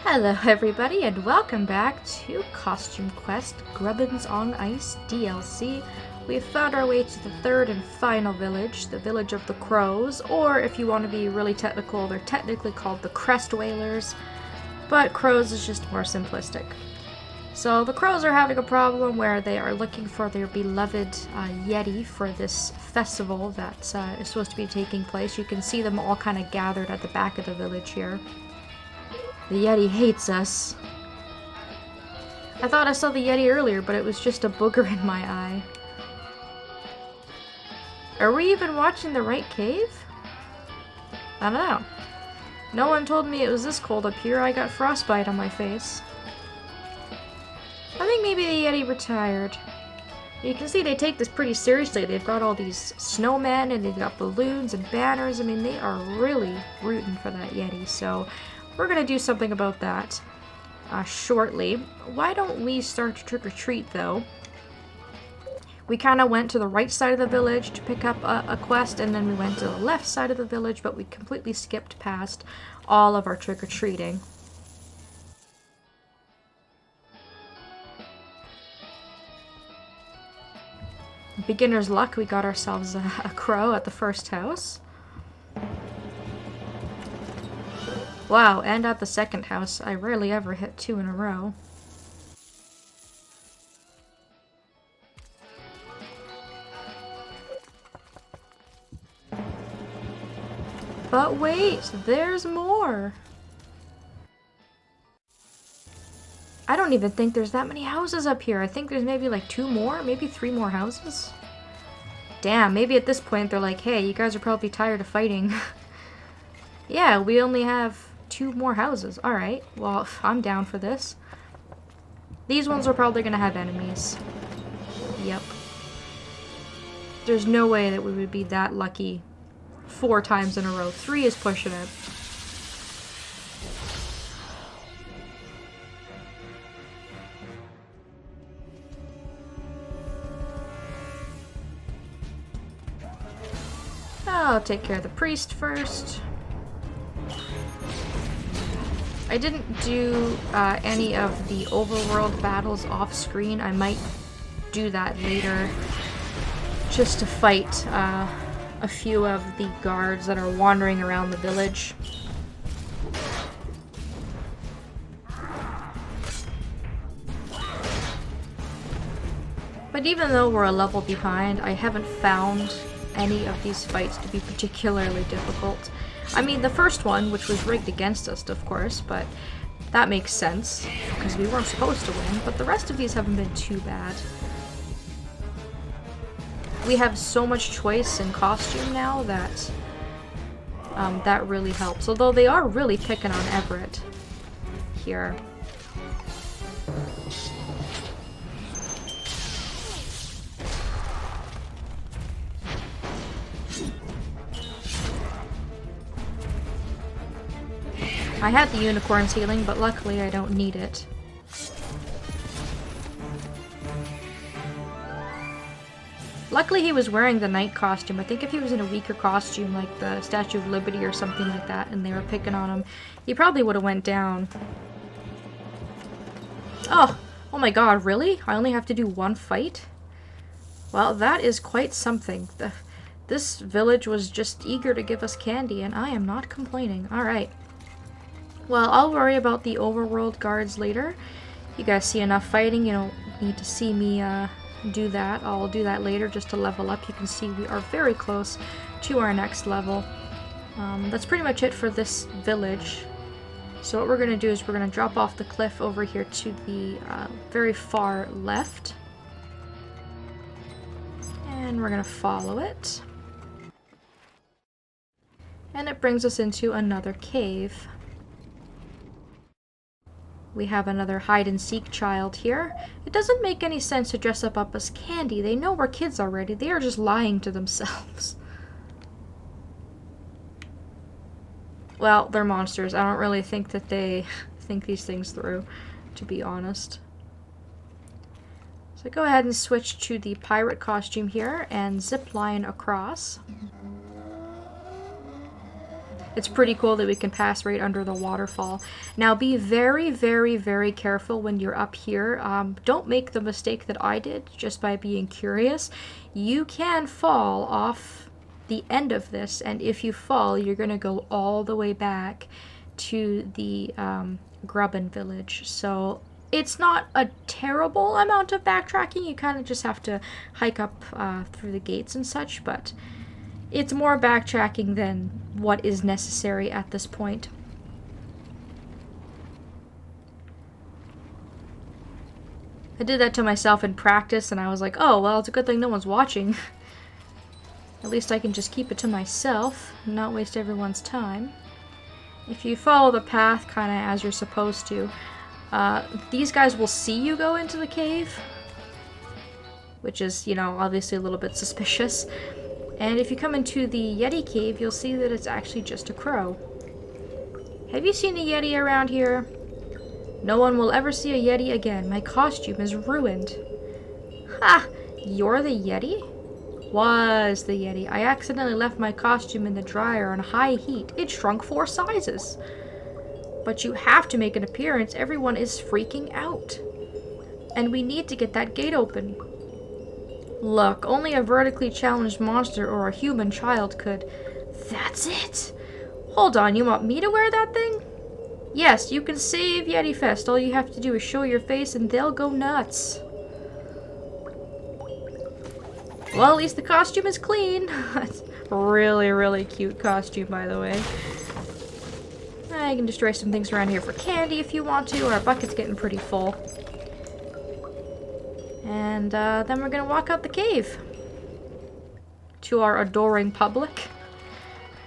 Hello everybody and welcome back to Costume Quest Grubbins on Ice DLC. We've found our way to the third and final village, the village of the Crows, or if you want to be really technical, they're technically called the Crest Whalers, but Crows is just more simplistic. So the Crows are having a problem where they are looking for their beloved Yeti for this festival that is supposed to be taking place. You can see them all kind of gathered at the back of the village here. The Yeti hates us. I thought I saw the Yeti earlier, but it was just a booger in my eye. Are we even watching the right cave? I don't know. No one told me it was this cold up here. I got frostbite on my face. I think maybe the Yeti retired. You can see they take this pretty seriously. They've got all these snowmen and they've got balloons and banners. I mean, they are really rooting for that Yeti, so we're gonna do something about that shortly. Why don't we start trick-or-treat, though? We kind of went to the right side of the village to pick up a quest, and then we went to the left side of the village, but we completely skipped past all of our trick-or-treating. Beginner's luck, we got ourselves a crow at the first house. Wow, and at the second house. I rarely ever hit 2 in a row. But wait, there's more! I don't even think there's that many houses up here. I think there's maybe like 2 more, maybe 3 more houses. Damn, maybe at this point they're like, hey, you guys are probably tired of fighting. Yeah, we only have 2 more houses. Alright, well, I'm down for this. These ones are probably gonna have enemies. Yep. There's no way that we would be that lucky 4 times in a row. 3 is pushing it. I'll take care of the priest first. I didn't do any of the overworld battles off screen. I might do that later just to fight a few of the guards that are wandering around the village. But even though we're a level behind, I haven't found any of these fights to be particularly difficult. I mean, the first one, which was rigged against us, of course, but that makes sense, because we weren't supposed to win, but the rest of these haven't been too bad. We have so much choice in costume now that that really helps, although they are really picking on Everett here. I had the unicorn's healing, but luckily I don't need it. Luckily he was wearing the knight costume. I think if he was in a weaker costume, like the Statue of Liberty or something like that, and they were picking on him, he probably would have went down. Oh my god, really? I only have to do 1 fight? Well, that is quite something. This village was just eager to give us candy, and I am not complaining. Alright. Well, I'll worry about the overworld guards later. You guys see enough fighting, you don't need to see me do that. I'll do that later just to level up. You can see we are very close to our next level. That's pretty much it for this village. So what we're going to do is we're going to drop off the cliff over here to the very far left. And we're going to follow it. And it brings us into another cave. We have another hide-and-seek child here. It doesn't make any sense to dress up as candy. They know we're kids already. They are just lying to themselves. Well, they're monsters. I don't really think that they think these things through, to be honest. So go ahead and switch to the pirate costume here and zip line across. It's pretty cool that we can pass right under the waterfall. Now be very, very, very careful when you're up here. Don't make the mistake that I did just by being curious. You can fall off the end of this, and if you fall, you're going to go all the way back to the Grubbin village. So it's not a terrible amount of backtracking. You kind of just have to hike up through the gates and such, but it's more backtracking than what is necessary at this point. I did that to myself in practice, and I was like, oh, well, it's a good thing no one's watching. At least I can just keep it to myself and not waste everyone's time. If you follow the path kind of as you're supposed to, these guys will see you go into the cave, which is, you know, obviously a little bit suspicious. And if you come into the Yeti cave, you'll see that it's actually just a crow. Have you seen a Yeti around here? No one will ever see a Yeti again. My costume is ruined. Ha! You're the Yeti? Was the Yeti. I accidentally left my costume in the dryer on high heat. It shrunk 4 sizes. But you have to make an appearance. Everyone is freaking out. And we need to get that gate open. Look, only a vertically challenged monster or a human child could. That's it! Hold on, you want me to wear that thing? Yes, you can save Yeti Fest. All you have to do is show your face and they'll go nuts. Well, at least the costume is clean. That's a really, really cute costume, by the way. You can destroy some things around here for candy if you want to. Our bucket's getting pretty full. And then we're gonna walk out the cave to our adoring public.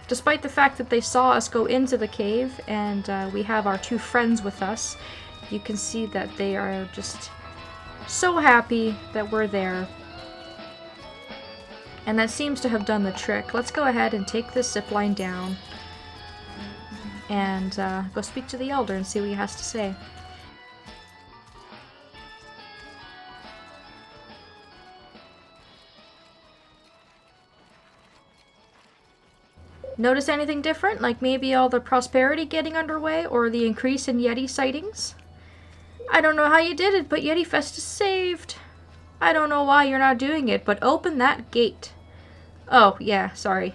Despite the fact that they saw us go into the cave and we have our 2 friends with us, you can see that they are just so happy that we're there. And that seems to have done the trick. Let's go ahead and take this zipline down and go speak to the Elder and see what he has to say. Notice anything different? Like maybe all the prosperity getting underway or the increase in Yeti sightings? I don't know how you did it, but Yeti Fest is saved. I don't know why you're not doing it, but open that gate. Oh, yeah, sorry.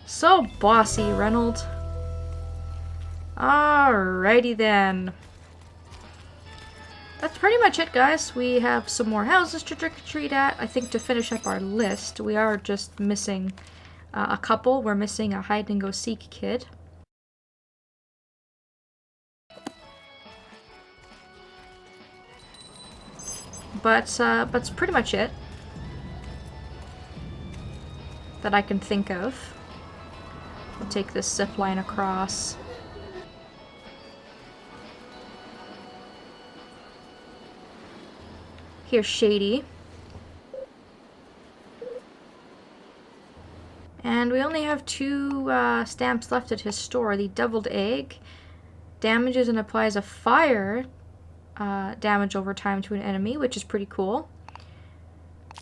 So bossy, Reynold. Alrighty then. That's pretty much it, guys. We have some more houses to trick-or-treat at. I think to finish up our list, we are just missing a couple. We're missing a hide-and-go-seek kid. But that's pretty much it that I can think of. We'll take this zip line across. Here's Shady. And we only have 2 stamps left at his store. The Deviled Egg damages and applies a fire damage over time to an enemy, which is pretty cool,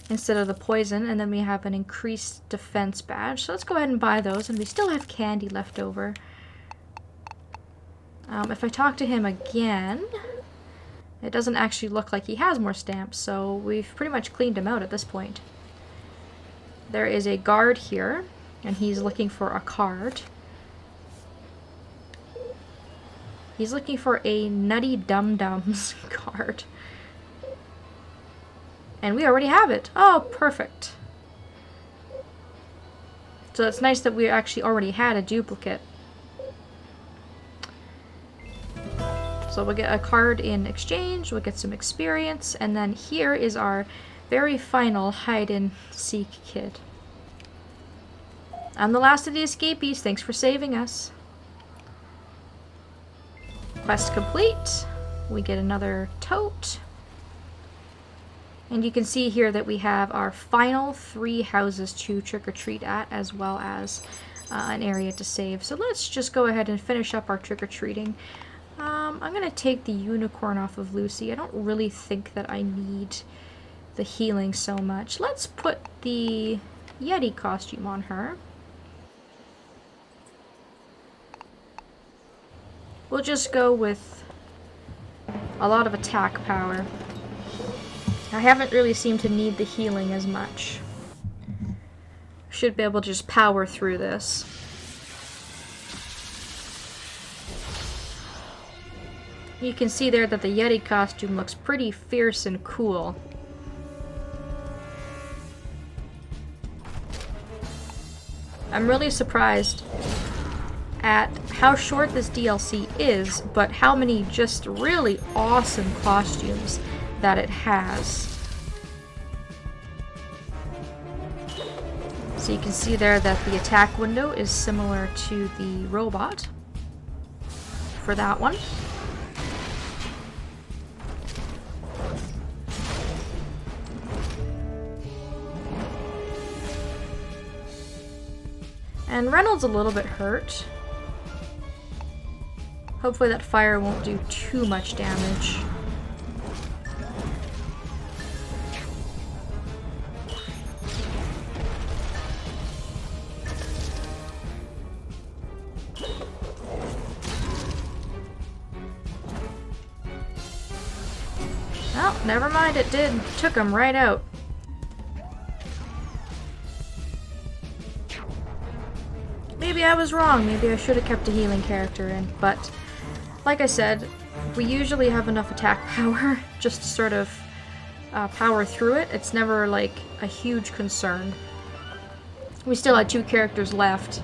instead of the poison. And then we have an increased defense badge. So let's go ahead and buy those. And we still have candy left over. If I talk to him again, it doesn't actually look like he has more stamps, so we've pretty much cleaned him out at this point. There is a guard here, and he's looking for a card. He's looking for a Nutty Dum Dums card. And we already have it. Oh, perfect. So it's nice that we actually already had a duplicate. So we'll get a card in exchange, we'll get some experience, and then here is our very final hide-and-seek kid. I'm the last of the escapees. Thanks for saving us. Quest complete. We get another tote. And you can see here that we have our final 3 houses to trick-or-treat at, as well as an area to save. So let's just go ahead and finish up our trick-or-treating. I'm going to take the unicorn off of Lucy. I don't really think that I need the healing so much. Let's put the Yeti costume on her. We'll just go with a lot of attack power. I haven't really seemed to need the healing as much. Should be able to just power through this. You can see there that the Yeti costume looks pretty fierce and cool. I'm really surprised at how short this DLC is, but how many just really awesome costumes that it has. So you can see there that the attack window is similar to the robot for that one. And Reynolds a little bit hurt. Hopefully that fire won't do too much damage. Oh, never mind, it did. Took him right out. Maybe I was wrong. Maybe I should have kept a healing character in, but like I said, we usually have enough attack power just to sort of power through it. It's never like a huge concern. We still had 2 characters left.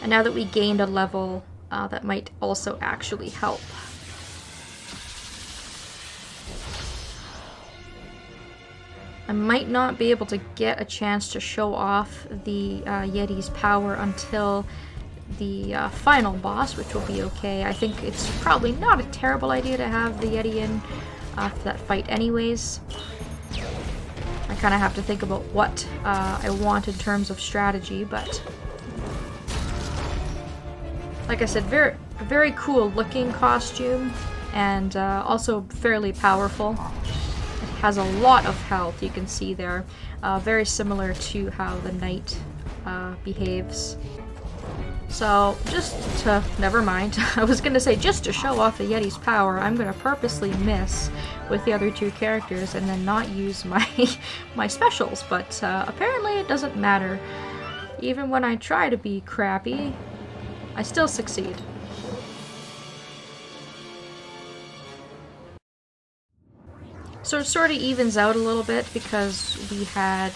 And now that we gained a level, that might also actually help. I might not be able to get a chance to show off the Yeti's power until the final boss, which will be okay. I think it's probably not a terrible idea to have the Yeti in for that fight anyways. I kind of have to think about what I want in terms of strategy, but like I said, very cool looking costume, and also fairly powerful. It has a lot of health, you can see there. Very similar to how the knight behaves. So, just to, never mind, I was gonna say just to show off the Yeti's power, I'm gonna purposely miss with the other 2 characters and then not use my, my specials, but apparently it doesn't matter. Even when I try to be crappy, I still succeed. So it sort of evens out a little bit because we had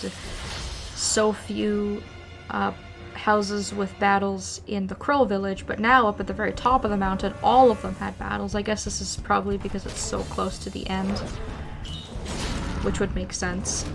so few houses with battles in the Crow Village, but now up at the very top of the mountain, all of them had battles. I guess this is probably because it's so close to the end, which would make sense.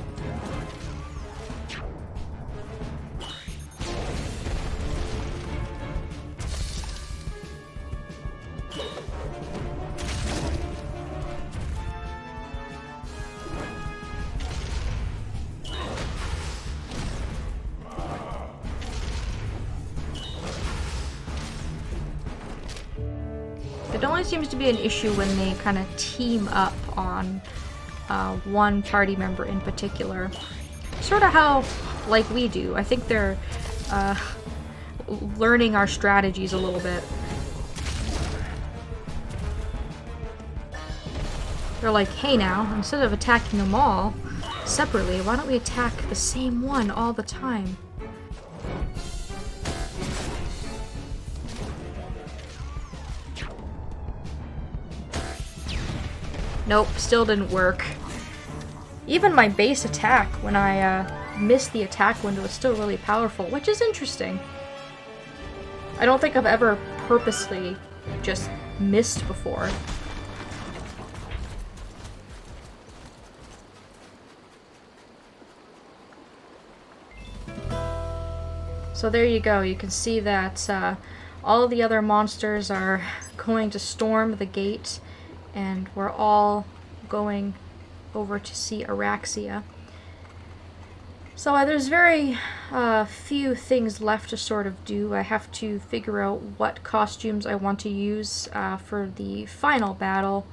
It only seems to be an issue when they kind of team up on one party member in particular. Sort of how, like we do. I think they're learning our strategies a little bit. They're like, hey now, instead of attacking them all separately, why don't we attack the same one all the time? Nope, still didn't work. Even my base attack, when I missed the attack window, is still really powerful, which is interesting. I don't think I've ever purposely just missed before. So there you go, you can see that all the other monsters are going to storm the gate, and we're all going over to see Araxia. So there's very few things left to sort of do. I have to figure out what costumes I want to use for the final battle,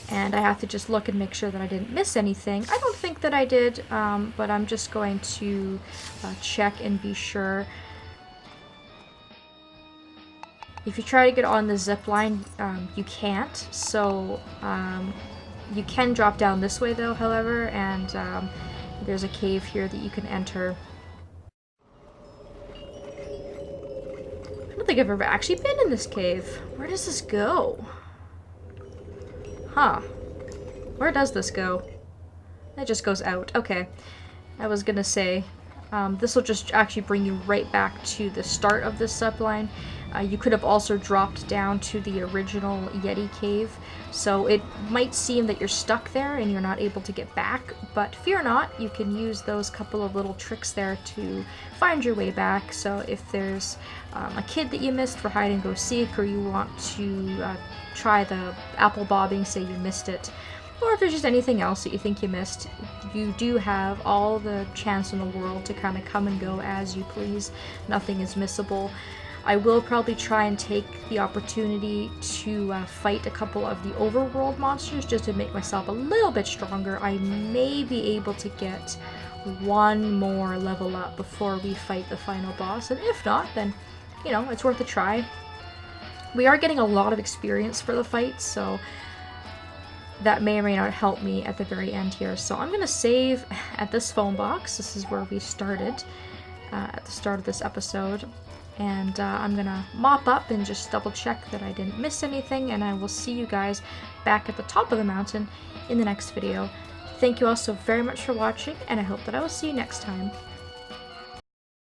and I have to just look and make sure that I didn't miss anything. I don't think that I did, but I'm just going to check and be sure. If you try to get on the zip line, you can't. So you can drop down this way though, however, and there's a cave here that you can enter. I don't think I've ever actually been in this cave. Where does this go? Huh. Where does this go? It just goes out. Okay. I was gonna say, this will just actually bring you right back to the start of this subline. You could have also dropped down to the original Yeti cave, so it might seem that you're stuck there and you're not able to get back, but fear not, you can use those couple of little tricks there to find your way back. So if there's a kid that you missed for hide and go seek, or you want to try the apple bobbing, say you missed it, or if there's just anything else that you think you missed, you do have all the chance in the world to kind of come and go as you please. Nothing is missable. I will probably try and take the opportunity to fight a couple of the overworld monsters just to make myself a little bit stronger. I may be able to get one more level up before we fight the final boss, and if not, then, you know, it's worth a try. We are getting a lot of experience for the fight, so that may or may not help me at the very end here. So I'm going to save at this phone box. This is where we started at the start of this episode. And I'm going to mop up and just double check that I didn't miss anything. And I will see you guys back at the top of the mountain in the next video. Thank you all so very much for watching, and I hope that I will see you next time.